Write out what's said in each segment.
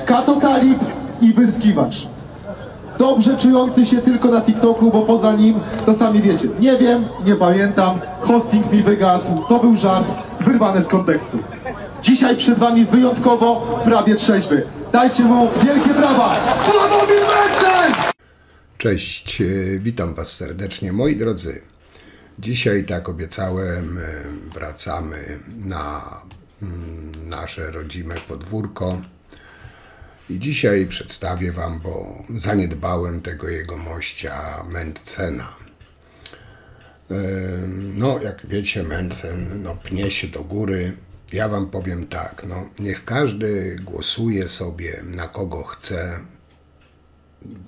katotalib i wyskiwacz. Dobrze czujący się tylko na TikToku, bo poza nim, to sami wiecie. Nie wiem, nie pamiętam, hosting mi wygasł, to był żart wyrwany z kontekstu. Dzisiaj przed wami wyjątkowo prawie trzeźwy. Dajcie mu wielkie brawa! Sławomir Mencen! Cześć, witam Was serdecznie, moi drodzy. Dzisiaj, tak obiecałem, wracamy na nasze rodzime podwórko. I dzisiaj przedstawię Wam, bo zaniedbałem tego jegomościa Mentzena. No, jak wiecie, Mentzen pnie się do góry. Ja Wam powiem tak, niech każdy głosuje sobie na kogo chce.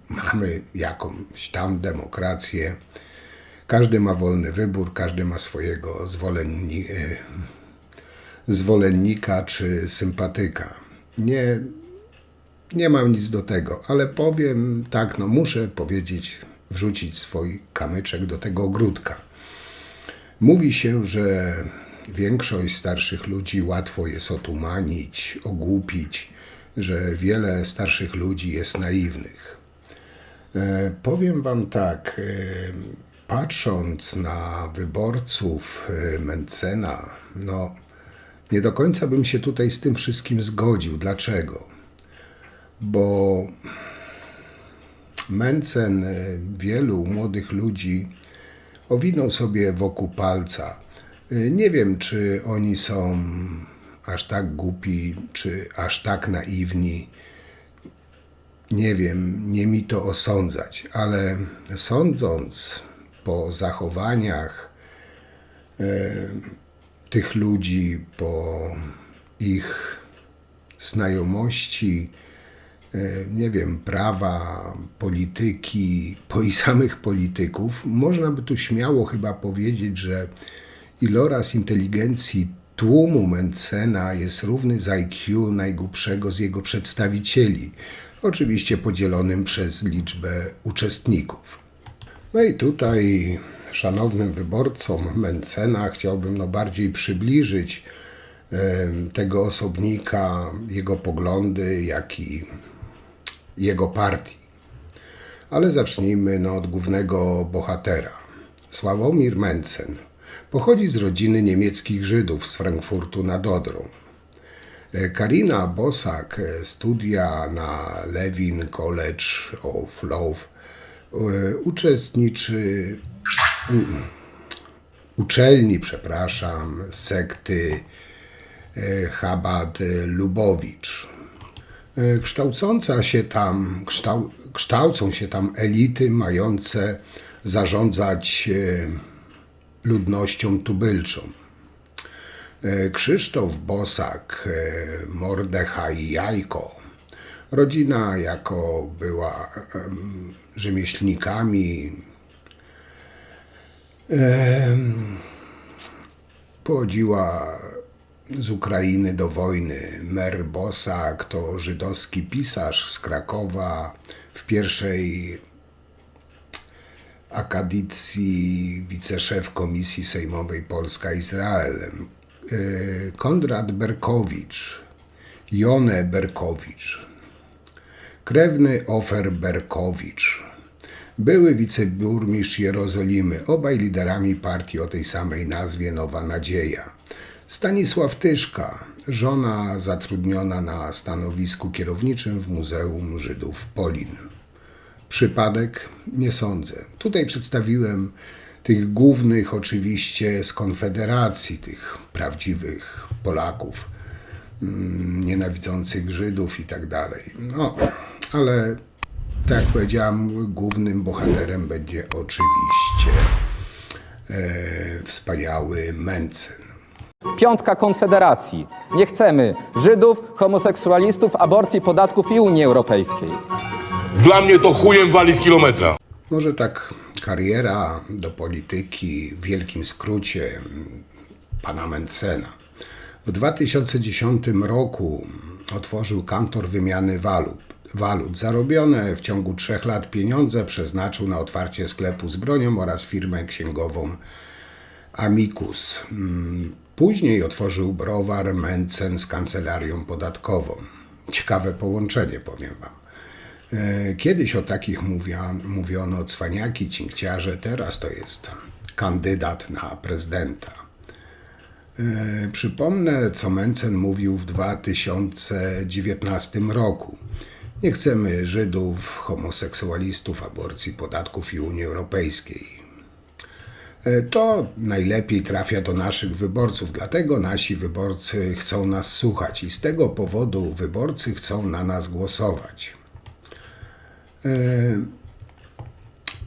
Mamy jakąś tam demokrację. Każdy ma wolny wybór, każdy ma swojego zwolennika czy sympatyka. Nie mam nic do tego, ale powiem tak, muszę powiedzieć, wrzucić swój kamyczek do tego ogródka. Mówi się, że większość starszych ludzi łatwo jest otumanić, ogłupić, że wiele starszych ludzi jest naiwnych. Powiem Wam tak, patrząc na wyborców Mentzena, nie do końca bym się tutaj z tym wszystkim zgodził. Dlaczego? Bo Mentzen wielu młodych ludzi owinął sobie wokół palca. Nie wiem, czy oni są aż tak głupi, czy aż tak naiwni. Nie wiem, nie mi to osądzać, ale sądząc po zachowaniach tych ludzi, po ich znajomości, nie wiem, prawa, polityki, po i samych polityków, można by tu śmiało chyba powiedzieć, że iloraz inteligencji tłumu Mentzena jest równy z IQ najgłupszego z jego przedstawicieli, oczywiście podzielonym przez liczbę uczestników. No i tutaj szanownym wyborcom Mentzena chciałbym bardziej przybliżyć tego osobnika, jego poglądy, jak i jego partii. Ale zacznijmy od głównego bohatera. Sławomir Mencen pochodzi z rodziny niemieckich Żydów z Frankfurtu nad Odrą. Karina Bosak studia na Levin College of Law sekty Chabad Lubowicz. Kształcą się tam elity mające zarządzać ludnością tubylczą. Krzysztof Bosak, Mordechaj Jajko, rodzina jako była rzemieślnikami, pochodziła z Ukrainy do wojny. Mer Bosak to żydowski pisarz z Krakowa, w pierwszej akadycji wiceszef Komisji Sejmowej Polska-Izrael. Konrad Berkowicz, Jone Berkowicz, krewny Ofer Berkowicz, były wiceburmistrz Jerozolimy, obaj liderami partii o tej samej nazwie Nowa Nadzieja. Stanisław Tyszka, żona zatrudniona na stanowisku kierowniczym w Muzeum Żydów Polin. Przypadek? Nie sądzę. Tutaj przedstawiłem tych głównych oczywiście z Konfederacji, tych prawdziwych Polaków, nienawidzących Żydów i tak dalej. Ale tak jak powiedziałem, głównym bohaterem będzie oczywiście wspaniały Mentzen. Piątka Konfederacji. Nie chcemy Żydów, homoseksualistów, aborcji, podatków i Unii Europejskiej. Dla mnie to chujem wali z kilometra. Może tak kariera do polityki w wielkim skrócie pana Mentzena. W 2010 roku otworzył kantor wymiany walut. Zarobione w ciągu 3 lat pieniądze przeznaczył na otwarcie sklepu z bronią oraz firmę księgową Amicus. Później otworzył browar Mentzen z kancelarią podatkową. ciekawe połączenie, powiem wam. Kiedyś o takich mówiono cwaniaki, cinkciarze, teraz to jest kandydat na prezydenta. Przypomnę, co Mencen mówił w 2019 roku. Nie chcemy Żydów, homoseksualistów, aborcji, podatków i Unii Europejskiej. To najlepiej trafia do naszych wyborców, dlatego nasi wyborcy chcą nas słuchać i z tego powodu wyborcy chcą na nas głosować.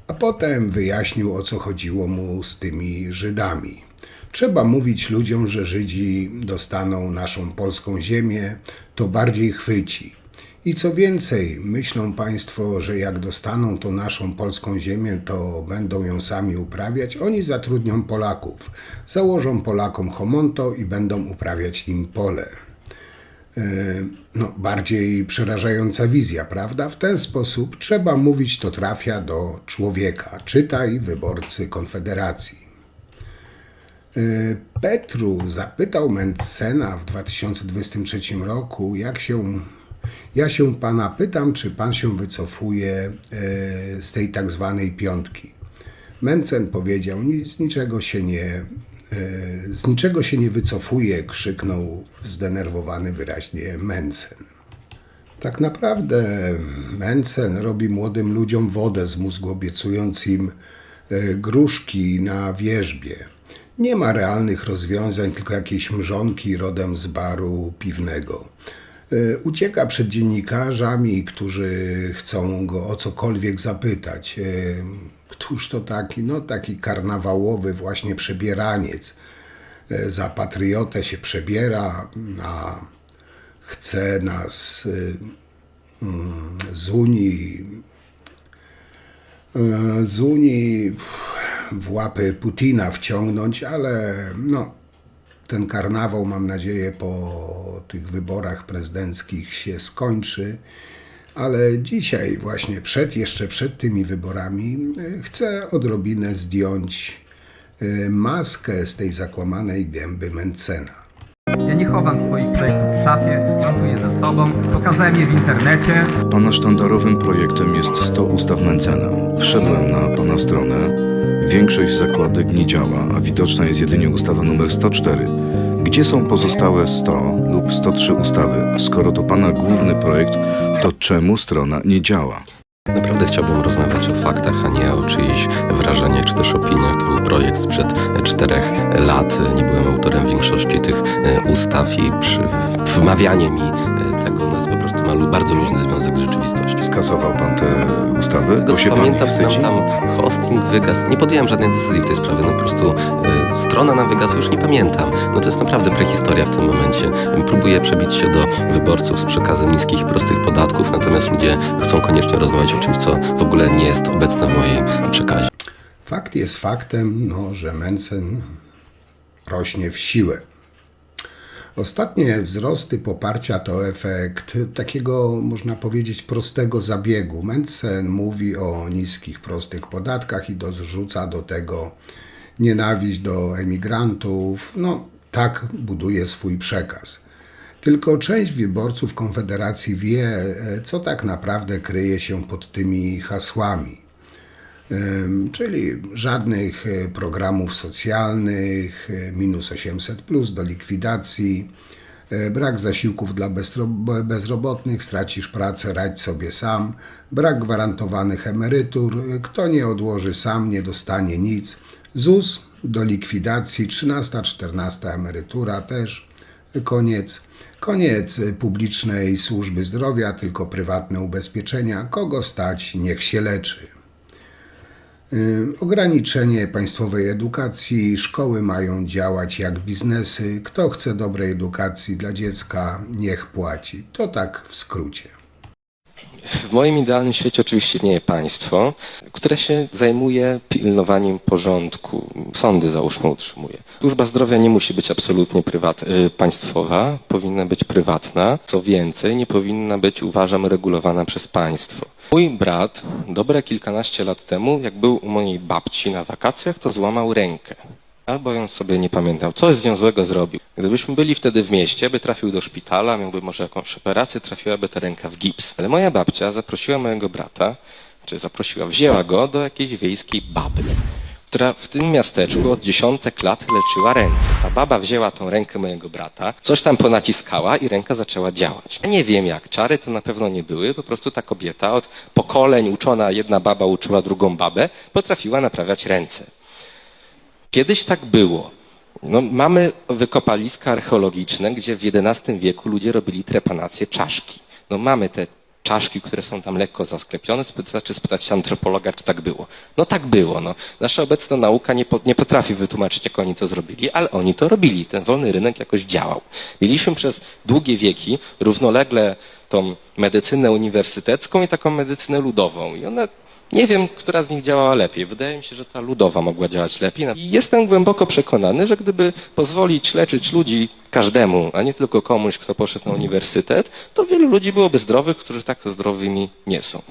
A potem wyjaśnił, o co chodziło mu z tymi Żydami. Trzeba mówić ludziom, że Żydzi dostaną naszą polską ziemię, to bardziej chwyci. I co więcej, myślą państwo, że jak dostaną tą naszą polską ziemię, to będą ją sami uprawiać? Oni zatrudnią Polaków, założą Polakom homonto i będą uprawiać nim pole. Bardziej przerażająca wizja, prawda? W ten sposób trzeba mówić, to trafia do człowieka. Czytaj wyborcy Konfederacji. Petru zapytał Mencena w 2023 roku, ja się pana pytam, czy pan się wycofuje z tej tak zwanej piątki. Mencen powiedział, z niczego się nie wycofuje, krzyknął zdenerwowany wyraźnie Mencen. Tak naprawdę Mencen robi młodym ludziom wodę z mózgu, obiecując im gruszki na wierzbie. Nie ma realnych rozwiązań, tylko jakieś mrzonki rodem z baru piwnego. Ucieka przed dziennikarzami, którzy chcą go o cokolwiek zapytać. Któż to taki? Taki karnawałowy właśnie przebieraniec. Za patriotę się przebiera, a chce nas z Unii w łapy Putina wciągnąć, ale ten karnawał, mam nadzieję, po tych wyborach prezydenckich się skończy. Ale dzisiaj właśnie jeszcze przed tymi wyborami chcę odrobinę zdjąć maskę z tej zakłamanej gęby Mencena. Ja nie chowam swoich projektów w szafie, mam tu je ze sobą, pokazałem je w internecie. Pana sztandarowym projektem jest 100 ustaw Mencena. Wszedłem na pana stronę. Większość zakładek nie działa, a widoczna jest jedynie ustawa numer 104. Gdzie są pozostałe 100 lub 103 ustawy? Skoro to pana główny projekt, to czemu strona nie działa? Naprawdę chciałbym rozmawiać o faktach, a nie o czyichś wrażeniach czy też opiniach. To był projekt sprzed 4 lat. Nie byłem autorem większości tych ustaw i wmawianie mi tego jest po prostu ma bardzo luźny związek z rzeczywistością. Skasował pan te ustawy? Bo się pan Pamiętam, nie nam wstydzi? tam hosting wygasł. Nie podjąłem żadnej decyzji w tej sprawie. Po prostu strona nam wygasła, już nie pamiętam. To jest naprawdę prehistoria w tym momencie. Próbuję przebić się do wyborców z przekazem niskich i prostych podatków, natomiast ludzie chcą koniecznie rozmawiać o czymś, co w ogóle nie jest obecne w mojej przekazie. Fakt jest faktem, że Mencen rośnie w siłę. Ostatnie wzrosty poparcia to efekt takiego, można powiedzieć, prostego zabiegu. Mencen mówi o niskich, prostych podatkach i dorzuca do tego nienawiść do emigrantów. Tak buduje swój przekaz. Tylko część wyborców Konfederacji wie, co tak naprawdę kryje się pod tymi hasłami. Czyli żadnych programów socjalnych, minus 800+ do likwidacji, brak zasiłków dla bezrobotnych, stracisz pracę, radź sobie sam, brak gwarantowanych emerytur, kto nie odłoży sam, nie dostanie nic, ZUS do likwidacji, 13, 14 emerytura też, koniec publicznej służby zdrowia, tylko prywatne ubezpieczenia, kogo stać, niech się leczy. Ograniczenie państwowej edukacji, szkoły mają działać jak biznesy, kto chce dobrej edukacji dla dziecka, niech płaci. To tak w skrócie. W moim idealnym świecie oczywiście istnieje państwo, które się zajmuje pilnowaniem porządku. Sądy, załóżmy, utrzymuje. Służba zdrowia nie musi być absolutnie państwowa, powinna być prywatna. Co więcej, nie powinna być, uważam, regulowana przez państwo. Mój brat dobre kilkanaście lat temu, jak był u mojej babci na wakacjach, to złamał rękę. Albo ją sobie nie pamiętał, coś z nią złego zrobił. Gdybyśmy byli wtedy w mieście, by trafił do szpitala, miałby może jakąś operację, trafiłaby ta ręka w gips. Ale moja babcia zaprosiła mojego brata, wzięła go do jakiejś wiejskiej baby, która w tym miasteczku od dziesiątek lat leczyła ręce. Ta baba wzięła tą rękę mojego brata, coś tam ponaciskała i ręka zaczęła działać. Ja nie wiem jak, czary to na pewno nie były, po prostu ta kobieta od pokoleń uczona, jedna baba uczyła drugą babę, potrafiła naprawiać ręce. Kiedyś tak było. No, mamy wykopaliska archeologiczne, gdzie w XI wieku ludzie robili trepanację czaszki. No, mamy te czaszki, które są tam lekko zasklepione, wystarczy spytać się antropologa, czy tak było. No tak było. No. Nasza obecna nauka nie potrafi wytłumaczyć, jak oni to zrobili, ale oni to robili. Ten wolny rynek jakoś działał. Mieliśmy przez długie wieki równolegle tą medycynę uniwersytecką i taką medycynę ludową. I one, nie wiem, która z nich działała lepiej. Wydaje mi się, że ta ludowa mogła działać lepiej. I jestem głęboko przekonany, że gdyby pozwolić leczyć ludzi każdemu, a nie tylko komuś, kto poszedł na uniwersytet, to wielu ludzi byłoby zdrowych, którzy tak zdrowymi nie są.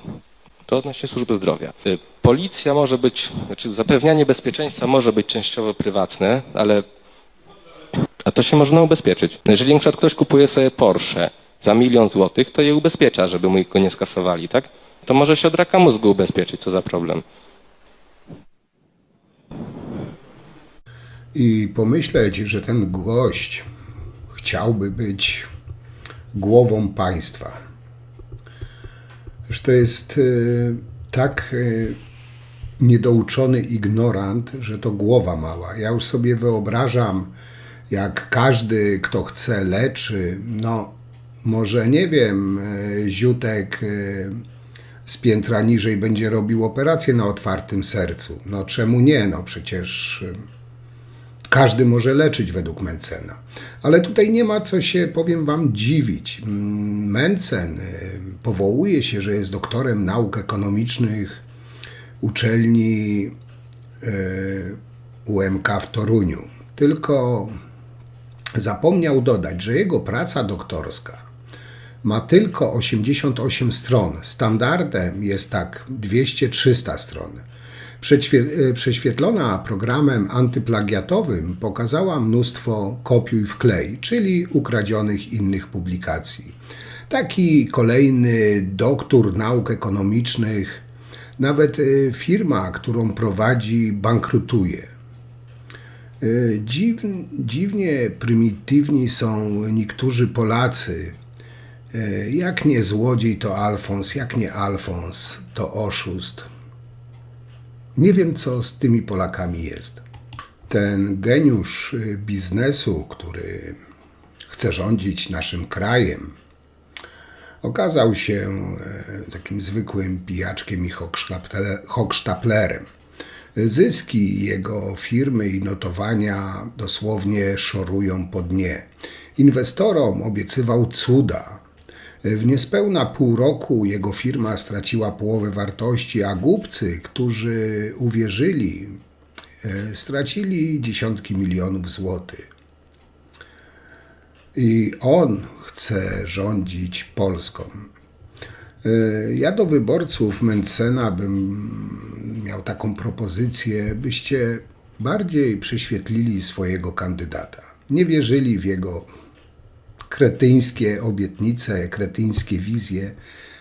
To odnośnie służby zdrowia. Policja może być, zapewnianie bezpieczeństwa może być częściowo prywatne, a to się można ubezpieczyć. Jeżeli na przykład ktoś kupuje sobie Porsche za 1 000 000 złotych, to je ubezpiecza, żeby mu go nie skasowali, tak? To może się od raka mózgu ubezpieczyć, co za problem. I pomyśleć, że ten gość chciałby być głową państwa. Że to jest tak niedouczony ignorant, że to głowa mała. Ja już sobie wyobrażam, jak każdy, kto chce, leczy. No, może nie wiem, ziutek z piętra niżej będzie robił operację na otwartym sercu. No czemu nie? No przecież każdy może leczyć według Mentzena. Ale tutaj nie ma co się, powiem wam, dziwić. Mentzen powołuje się, że jest doktorem nauk ekonomicznych uczelni UMK w Toruniu. Tylko zapomniał dodać, że jego praca doktorska ma tylko 88 stron. Standardem jest tak 200-300 stron. Prześwietlona programem antyplagiatowym pokazała mnóstwo kopiuj wklej, czyli ukradzionych innych publikacji. Taki kolejny doktor nauk ekonomicznych, nawet firma, którą prowadzi, bankrutuje. Dziwnie prymitywni są niektórzy Polacy. Jak nie złodziej, to Alfons, jak nie Alfons, to oszust. Nie wiem, co z tymi Polakami jest. Ten geniusz biznesu, który chce rządzić naszym krajem, okazał się takim zwykłym pijaczkiem i hochsztaplerem. Zyski jego firmy i notowania dosłownie szorują po dnie. Inwestorom obiecywał cuda. W niespełna pół roku jego firma straciła połowę wartości, a głupcy, którzy uwierzyli, stracili dziesiątki milionów złotych. I on chce rządzić Polską. Ja do wyborców Mentzena bym miał taką propozycję, byście bardziej prześwietlili swojego kandydata. Nie wierzyli w jego kretyńskie obietnice, kretyńskie wizje,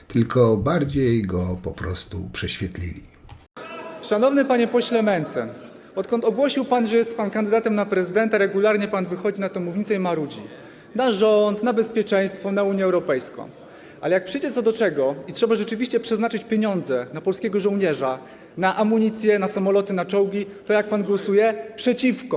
tylko bardziej go po prostu prześwietlili. Szanowny panie pośle Mentzen, odkąd ogłosił pan, że jest pan kandydatem na prezydenta, regularnie pan wychodzi na tę mównicę i marudzi. Na rząd, na bezpieczeństwo, na Unię Europejską. Ale jak przyjdzie co do czego i trzeba rzeczywiście przeznaczyć pieniądze na polskiego żołnierza, na amunicję, na samoloty, na czołgi, to jak pan głosuje?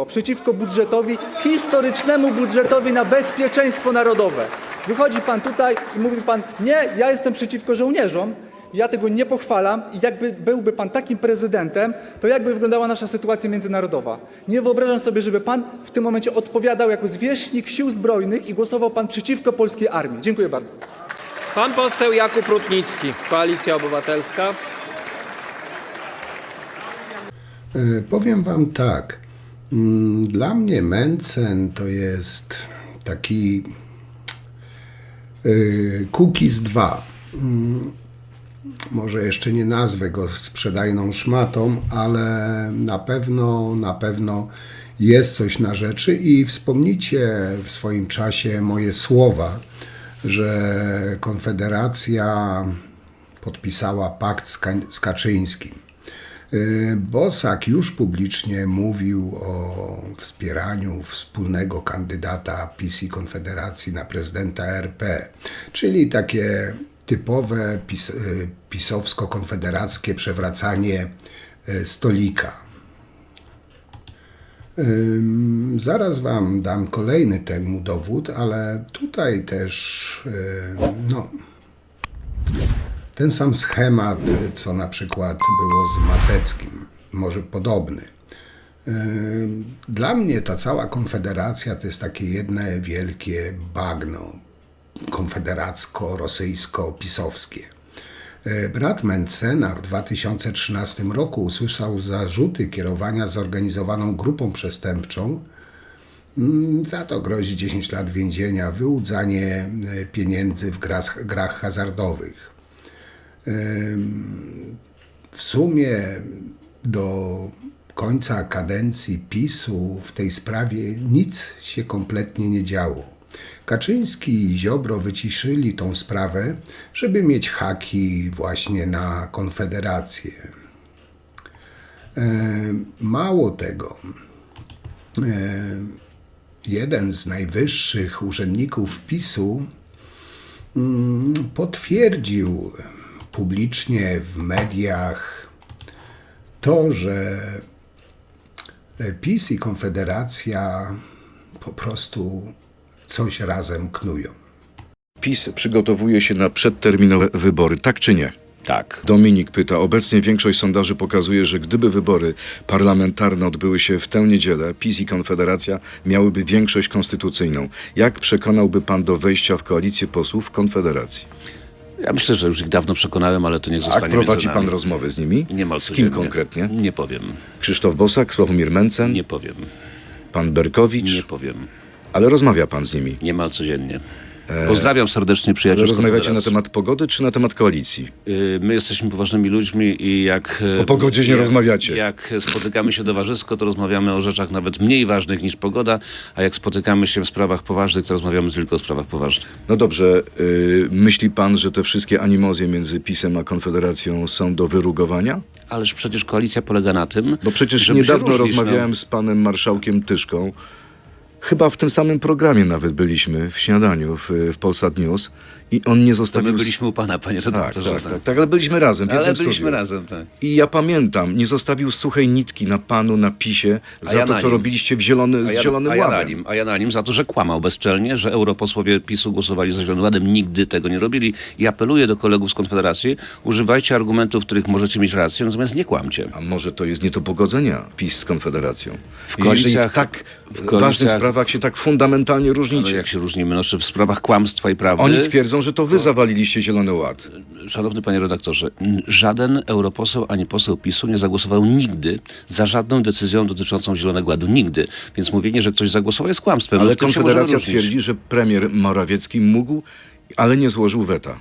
Przeciwko budżetowi, historycznemu budżetowi na bezpieczeństwo narodowe. Wychodzi pan tutaj i mówi pan, nie, ja jestem przeciwko żołnierzom, ja tego nie pochwalam i jakby byłby pan takim prezydentem, to jakby wyglądała nasza sytuacja międzynarodowa. Nie wyobrażam sobie, żeby pan w tym momencie odpowiadał jako zwierzchnik sił zbrojnych i głosował pan przeciwko polskiej armii. Dziękuję bardzo. Pan poseł Jakub Rutnicki, Koalicja Obywatelska. Powiem wam tak. Dla mnie Mentzen to jest taki Kukiz 2. Może jeszcze nie nazwę go sprzedajną szmatą, ale na pewno jest coś na rzeczy i wspomnijcie w swoim czasie moje słowa, że Konfederacja podpisała pakt z Kaczyńskim. Bosak już publicznie mówił o wspieraniu wspólnego kandydata PiS i Konfederacji na prezydenta RP, czyli takie typowe pisowsko-konfederackie przewracanie stolika. Zaraz wam dam kolejny temu dowód, ale tutaj też ten sam schemat, co na przykład było z Mateckim, może podobny. Dla mnie ta cała konfederacja to jest takie jedne wielkie bagno konfederacko-rosyjsko-pisowskie. Brat Mencena w 2013 roku usłyszał zarzuty kierowania zorganizowaną grupą przestępczą. Za to grozi 10 lat więzienia, wyłudzanie pieniędzy w grach hazardowych. W sumie do końca kadencji PiS-u w tej sprawie nic się kompletnie nie działo. Kaczyński i Ziobro wyciszyli tą sprawę, żeby mieć haki właśnie na Konfederację. Mało tego, jeden z najwyższych urzędników PiS-u potwierdził publicznie w mediach to, że PiS i Konfederacja po prostu coś razem knują. PiS przygotowuje się na przedterminowe wybory, tak czy nie? Tak. Dominik pyta, obecnie większość sondaży pokazuje, że gdyby wybory parlamentarne odbyły się w tę niedzielę, PiS i Konfederacja miałyby większość konstytucyjną. Jak przekonałby pan do wejścia w koalicję posłów Konfederacji? Ja myślę, że już ich dawno przekonałem, ale to niech zostanie Jak prowadzi między nami. pan rozmowy z nimi? Niemal Z kim codziennie. konkretnie? Nie powiem. Krzysztof Bosak, Sławomir Mencen, Nie powiem. pan Berkowicz, Nie powiem. ale rozmawia pan z nimi. Niemal codziennie. Pozdrawiam serdecznie przyjaciół z Rozmawiacie na Konfederacji. temat pogody czy na temat koalicji? My jesteśmy poważnymi ludźmi i jak... O pogodzie nie rozmawiacie. Jak spotykamy się towarzysko, to rozmawiamy o rzeczach nawet mniej ważnych niż pogoda, a jak spotykamy się w sprawach poważnych, to rozmawiamy tylko o sprawach poważnych. No dobrze, myśli pan, że te wszystkie animozje między PiS-em a Konfederacją są do wyrugowania? Ależ przecież koalicja polega na tym, Bo przecież żeby się niedawno różnić, rozmawiałem z panem marszałkiem Tyszką. Chyba w tym samym programie nawet byliśmy, w śniadaniu, w Polsat News. I on nie To zostawił... my byliśmy u pana, panie Tak, redaktorze. tak, ale byliśmy razem w jednym Ale byliśmy studiu. razem, tak. I ja pamiętam, nie zostawił suchej nitki na panu, na PiS-ie za ja to, na co nim. robiliście z Zielonym Ładem. A ja na nim za to, że kłamał bezczelnie, że europosłowie PiS-u głosowali za Zielonym Ładem. Nigdy tego nie robili. I apeluję do kolegów z Konfederacji, używajcie argumentów, w których możecie mieć rację, natomiast nie kłamcie. A może to jest nie do pogodzenia PiS z Konfederacją? W Jeżeli koalicjach- w tak w koalicjach- ważnych sprawach się tak fundamentalnie Ale różnicie. jak się różnimy? No, czy w sprawach kłamstwa i prawdy? Oni twierdzą, że to wy zawaliliście Zielony Ład. Szanowny panie redaktorze, żaden europoseł ani poseł PiS-u nie zagłosował nigdy za żadną decyzją dotyczącą Zielonego Ładu. Nigdy. Więc mówienie, że ktoś zagłosował jest kłamstwem. Ale W tym się Konfederacja możemy różnić. twierdzi, że premier Morawiecki mógł, ale nie złożył weta.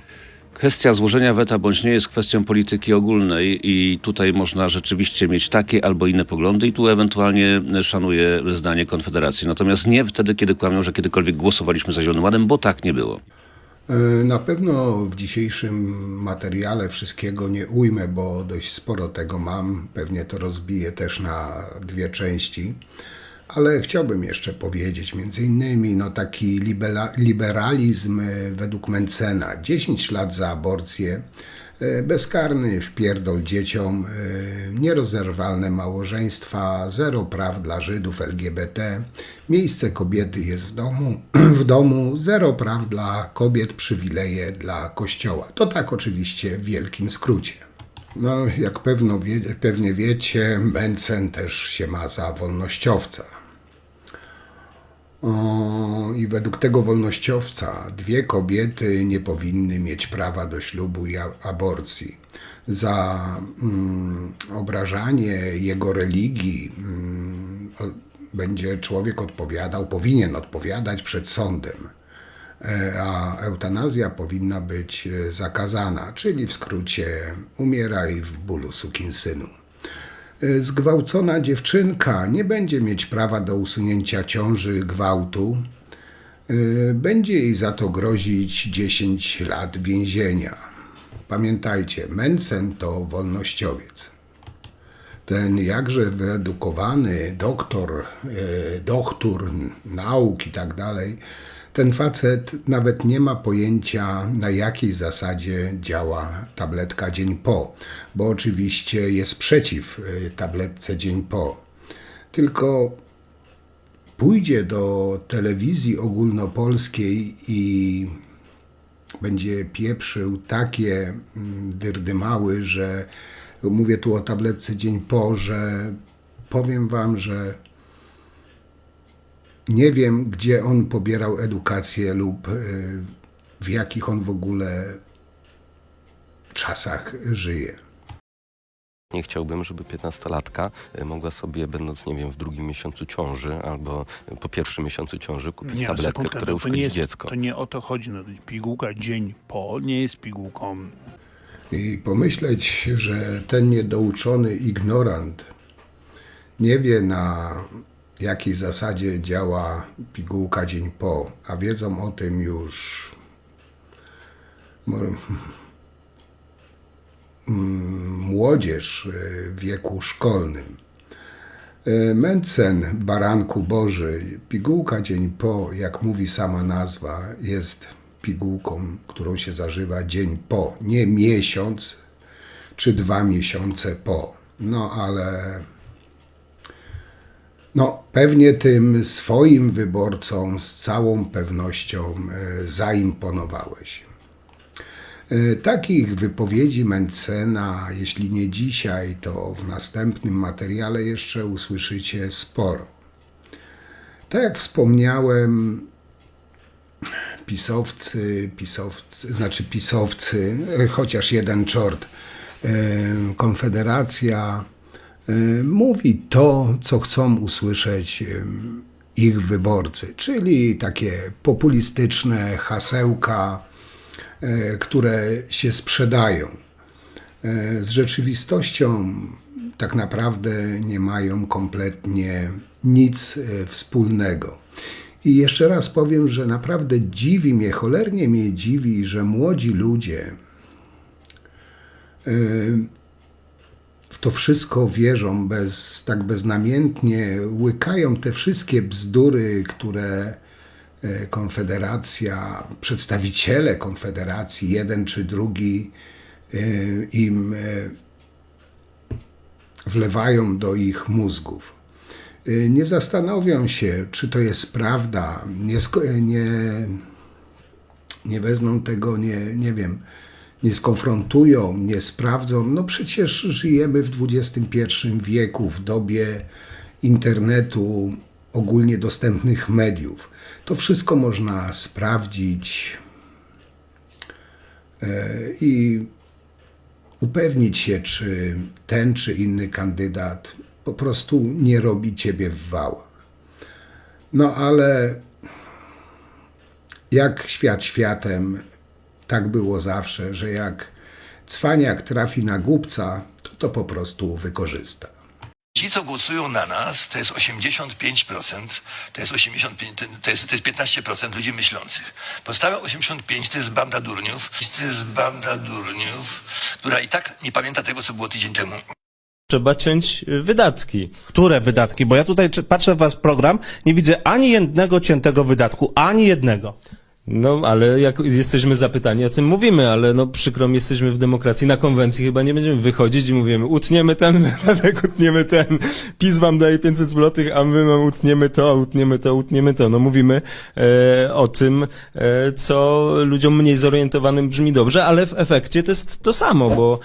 Kwestia złożenia weta bądź nie jest kwestią polityki ogólnej i tutaj można rzeczywiście mieć takie albo inne poglądy i tu ewentualnie szanuję zdanie Konfederacji. Natomiast nie wtedy, kiedy kłamią, że kiedykolwiek głosowaliśmy za Zielonym Ładem, bo tak nie było. Na pewno w dzisiejszym materiale wszystkiego nie ujmę, bo dość sporo tego mam. Pewnie to rozbiję też na dwie części. Ale chciałbym jeszcze powiedzieć, między innymi, taki liberalizm według Mencena. 10 lat za aborcję, bezkarny wpierdol dzieciom, nierozerwalne małżeństwa, 0 praw dla Żydów, LGBT, miejsce kobiety jest w domu, 0 praw dla kobiet, przywileje dla Kościoła. To tak oczywiście w wielkim skrócie. No, jak pewnie wiecie, Mencen też się ma za wolnościowca. I według tego wolnościowca 2 kobiety nie powinny mieć prawa do ślubu i aborcji. Za obrażanie jego religii będzie człowiek powinien odpowiadać przed sądem. A eutanazja powinna być zakazana, czyli w skrócie umieraj w bólu sukinsynu. Zgwałcona dziewczynka nie będzie mieć prawa do usunięcia ciąży gwałtu. Będzie jej za to grozić 10 lat więzienia. Pamiętajcie, Mencen to wolnościowiec. Ten jakże wyedukowany doktor nauk i tak dalej, ten facet nawet nie ma pojęcia, na jakiej zasadzie działa tabletka dzień po, bo oczywiście jest przeciw tabletce dzień po. Tylko pójdzie do telewizji ogólnopolskiej i będzie pieprzył takie dyrdymały, że mówię tu o tabletce dzień po, że powiem wam, że nie wiem, gdzie on pobierał edukację lub w jakich on w ogóle czasach żyje. Nie chciałbym, żeby 15-latka mogła sobie, będąc, nie wiem, w drugim miesiącu ciąży albo po pierwszym miesiącu ciąży, kupić tabletkę, która uszkodzi dziecko. To nie o to chodzi. No, pigułka dzień po nie jest pigułką. I pomyśleć, że ten niedouczony ignorant nie wie, na jakiej zasadzie działa pigułka dzień po, a wiedzą o tym już młodzież w wieku szkolnym. Mencen, baranku Boży, pigułka dzień po, jak mówi sama nazwa, jest pigułką, którą się zażywa dzień po, nie miesiąc czy 2 miesiące po. No ale pewnie tym swoim wyborcom z całą pewnością zaimponowałeś. Takich wypowiedzi Mencena, jeśli nie dzisiaj, to w następnym materiale jeszcze usłyszycie sporo. Tak jak wspomniałem, pisowcy, chociaż jeden czort, Konfederacja mówi to, co chcą usłyszeć ich wyborcy, czyli takie populistyczne hasełka, które się sprzedają. Z rzeczywistością tak naprawdę nie mają kompletnie nic wspólnego. I jeszcze raz powiem, że naprawdę dziwi mnie, cholernie mnie dziwi, że młodzi ludzie w to wszystko wierzą, tak beznamiętnie łykają te wszystkie bzdury, które Konfederacja, przedstawiciele Konfederacji, jeden czy drugi, im wlewają do ich mózgów. Nie zastanowią się, czy to jest prawda, nie wezmą tego, nie skonfrontują, nie sprawdzą. No przecież żyjemy w XXI wieku, w dobie internetu, ogólnie dostępnych mediów. To wszystko można sprawdzić i upewnić się, czy ten czy inny kandydat po prostu nie robi ciebie w wała. No ale jak świat światem, tak było zawsze, że jak cwaniak trafi na głupca, to po prostu wykorzysta. Ci, co głosują na nas, to jest 85%, to jest 15% ludzi myślących. Pozostałe 85% to jest banda durniów, która i tak nie pamięta tego, co było tydzień temu. Trzeba ciąć wydatki. Które wydatki? Bo ja tutaj patrzę w wasz program, nie widzę ani jednego ciętego wydatku, ani jednego. No, ale jak jesteśmy zapytani, o tym mówimy, ale no przykro mi, jesteśmy w demokracji, na konwencji chyba nie będziemy wychodzić i mówimy, utniemy ten wydatek, utniemy ten, PiS wam daje 500 złotych, a my wam utniemy to. No mówimy o tym, co ludziom mniej zorientowanym brzmi dobrze, ale w efekcie to jest to samo,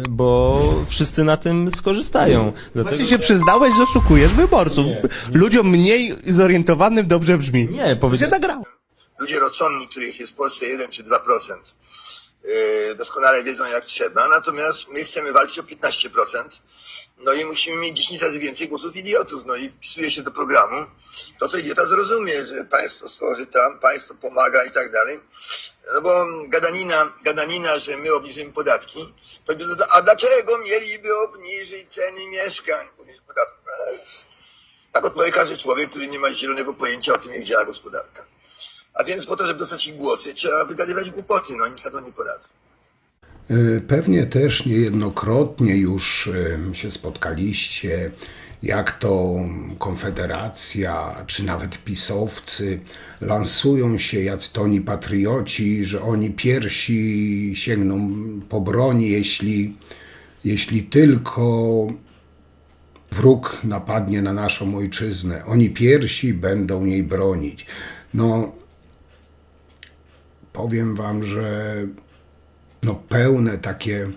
bo wszyscy na tym skorzystają. Właśnie się przyznałeś, że oszukujesz wyborców. Ludziom mniej zorientowanym dobrze brzmi. Nie, powiedziałem. Się nagrało. Ludzie rozsądni, których jest w Polsce 1 czy 2%, doskonale wiedzą, jak trzeba, natomiast my chcemy walczyć o 15%, no i musimy mieć 10 razy więcej głosów idiotów, no i wpisuje się do programu. To, co idiota zrozumie, że państwo stworzy tam, państwo pomaga i tak dalej, No bo gadanina, że my obniżymy podatki, a dlaczego mieliby obniżyć ceny mieszkań, obniżyć podatki? Tak odpowie każdy człowiek, który nie ma zielonego pojęcia o tym, jak działa gospodarka. A więc po to, żeby dostać ich głosy, trzeba wygadywać głupoty, no nic na to nie poradzą. Pewnie też niejednokrotnie już się spotkaliście, jak to Konfederacja, czy nawet pisowcy lansują się jacy to oni patrioci, że oni pierwsi sięgną po broń, jeśli tylko wróg napadnie na naszą ojczyznę. Oni pierwsi będą jej bronić. No, powiem wam, że pełne takie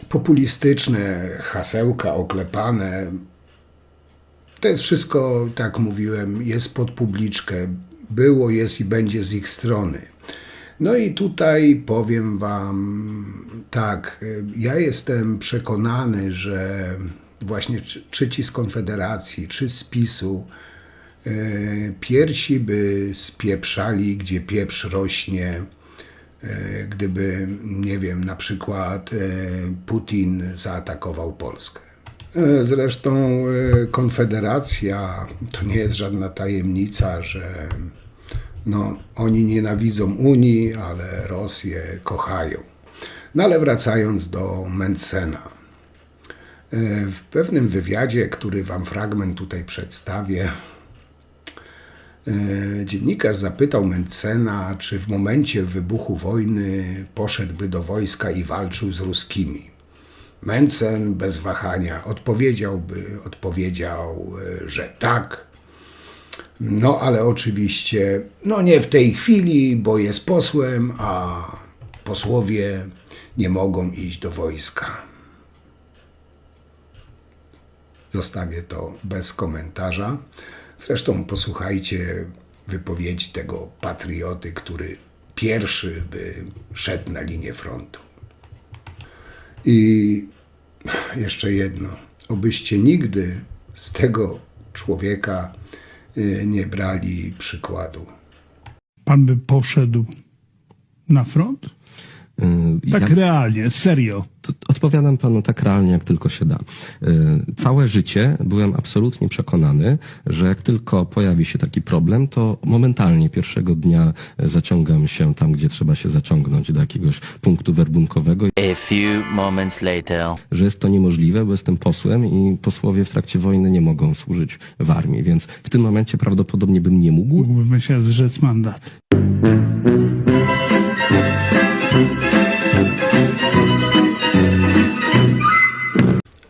populistyczne hasełka oklepane, to jest wszystko, tak jak mówiłem, jest pod publiczkę. Było, jest i będzie z ich strony. No i tutaj powiem wam tak, ja jestem przekonany, że właśnie czy ci z Konfederacji, czy z PiS-u pierwsi by spieprzali, gdzie pieprz rośnie, gdyby, nie wiem, na przykład Putin zaatakował Polskę. Zresztą Konfederacja to nie jest żadna tajemnica, że oni nienawidzą Unii, ale Rosję kochają. No ale wracając do Mentzena. W pewnym wywiadzie, który wam fragment tutaj przedstawię, dziennikarz zapytał Mentzena, czy w momencie wybuchu wojny poszedłby do wojska i walczył z ruskimi. Mentzen bez wahania odpowiedział, że tak. No ale oczywiście, nie w tej chwili, bo jest posłem, a posłowie nie mogą iść do wojska. Zostawię to bez komentarza. Zresztą posłuchajcie wypowiedzi tego patrioty, który pierwszy by szedł na linię frontu. I jeszcze jedno. Obyście nigdy z tego człowieka nie brali przykładu. Pan by poszedł na front? Tak realnie, serio. Odpowiadam panu tak realnie, jak tylko się da. Całe życie byłem absolutnie przekonany, że jak tylko pojawi się taki problem, to momentalnie pierwszego dnia zaciągam się tam, gdzie trzeba się zaciągnąć, do jakiegoś punktu werbunkowego. A few moments later. Że jest to niemożliwe, bo jestem posłem i posłowie w trakcie wojny nie mogą służyć w armii, więc w tym momencie prawdopodobnie bym nie mógł. Mógłbym się zrzec mandat.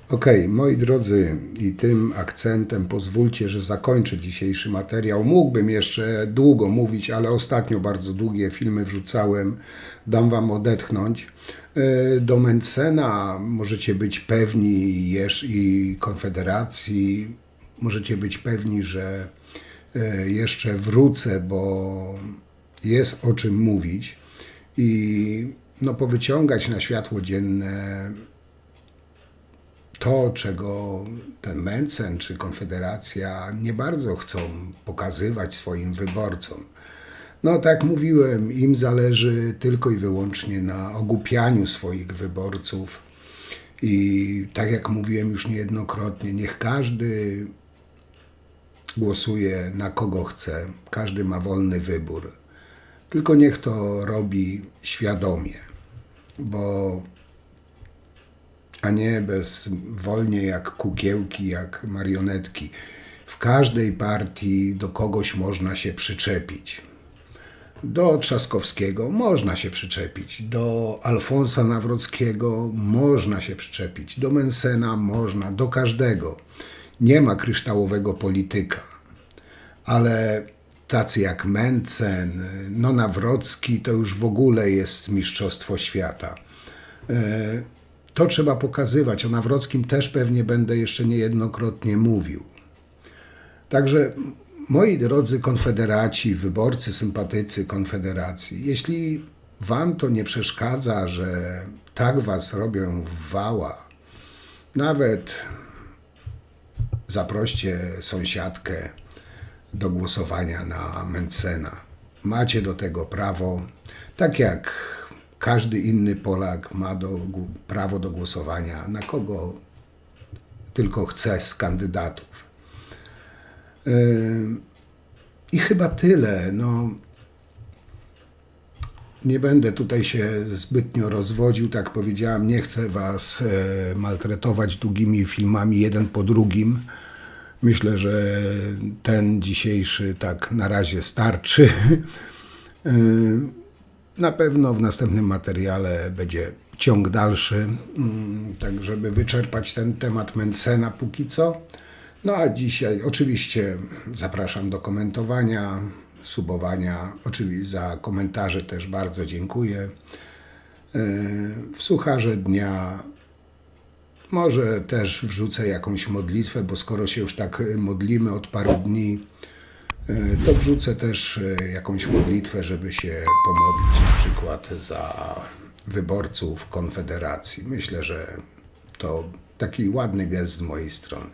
Okej, moi drodzy, i tym akcentem pozwólcie, że zakończę dzisiejszy materiał. Mógłbym jeszcze długo mówić, ale ostatnio bardzo długie filmy wrzucałem. Dam wam odetchnąć. Do Mentzena możecie być pewni, i Konfederacji, możecie być pewni, że jeszcze wrócę, bo jest o czym mówić i powyciągać na światło dzienne to, czego ten Mentzen czy Konfederacja nie bardzo chcą pokazywać swoim wyborcom. Tak jak mówiłem, im zależy tylko i wyłącznie na ogłupianiu swoich wyborców i tak jak mówiłem już niejednokrotnie, niech każdy głosuje na kogo chce, każdy ma wolny wybór, tylko niech to robi świadomie, a nie bezwolnie jak kukiełki, jak marionetki. W każdej partii do kogoś można się przyczepić. Do Trzaskowskiego można się przyczepić, do Alfonsa Nawrockiego można się przyczepić, do Mentzena można, do każdego. Nie ma kryształowego polityka, ale tacy jak Mentzen, Nawrocki to już w ogóle jest mistrzostwo świata. To trzeba pokazywać. O Nawrockim też pewnie będę jeszcze niejednokrotnie mówił. Także, moi drodzy konfederaci, wyborcy, sympatycy Konfederacji, jeśli wam to nie przeszkadza, że tak was robią w wała, nawet zaproście sąsiadkę do głosowania na Mentzena. macie do tego prawo, tak jak każdy inny Polak ma prawo do głosowania na kogo tylko chce z kandydatów. I chyba tyle. No, nie będę tutaj się zbytnio rozwodził, tak powiedziałem, nie chcę was maltretować długimi filmami jeden po drugim. Myślę, że ten dzisiejszy tak na razie starczy. Na pewno w następnym materiale będzie ciąg dalszy, tak żeby wyczerpać ten temat Mentzena póki co. No a dzisiaj oczywiście zapraszam do komentowania, subowania. Oczywiście za komentarze też bardzo dziękuję. W Sucharze Dnia może też wrzucę jakąś modlitwę, bo skoro się już tak modlimy od paru dni, to wrzucę też jakąś modlitwę, żeby się pomodlić na przykład za wyborców Konfederacji. Myślę, że to taki ładny gest z mojej strony.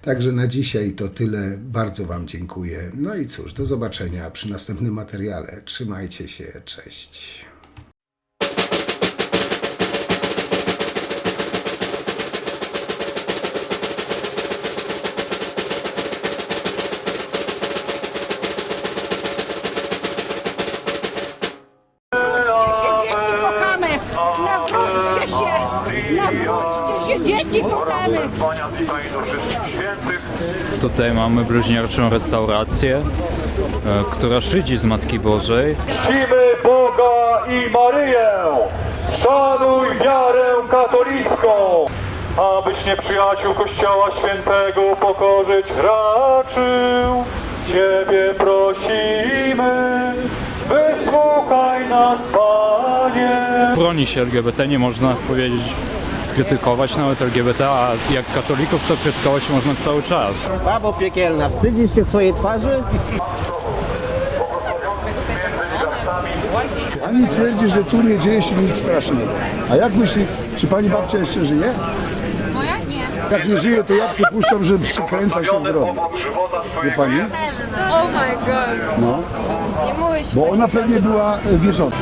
Także na dzisiaj to tyle. Bardzo wam dziękuję. No i cóż, do zobaczenia przy następnym materiale. Trzymajcie się. Cześć. Dzieci kochamy! Tutaj mamy bliźniaczą restaurację, która szydzi z Matki Bożej. Czcimy Boga i Maryję! Szanuj wiarę katolicką! Abyś nieprzyjaciół Kościoła Świętego pokorzyć raczył. Ciebie prosimy, wysłuchaj nas, Panie! Broni się LGBT, nie można powiedzieć, skrytykować nawet LGBT, a jak katolików to krytykować można cały czas. Babo piekielna, wstydzisz się swojej twarzy? Pani twierdzi, że tu nie dzieje się nic strasznego. A jak myśli, czy pani babcia jeszcze żyje? Moja nie. Jak nie żyje, to ja przypuszczam, że przykręca się w grobie. Wie pani? Oh my god. No. Bo ona pewnie była wierząca.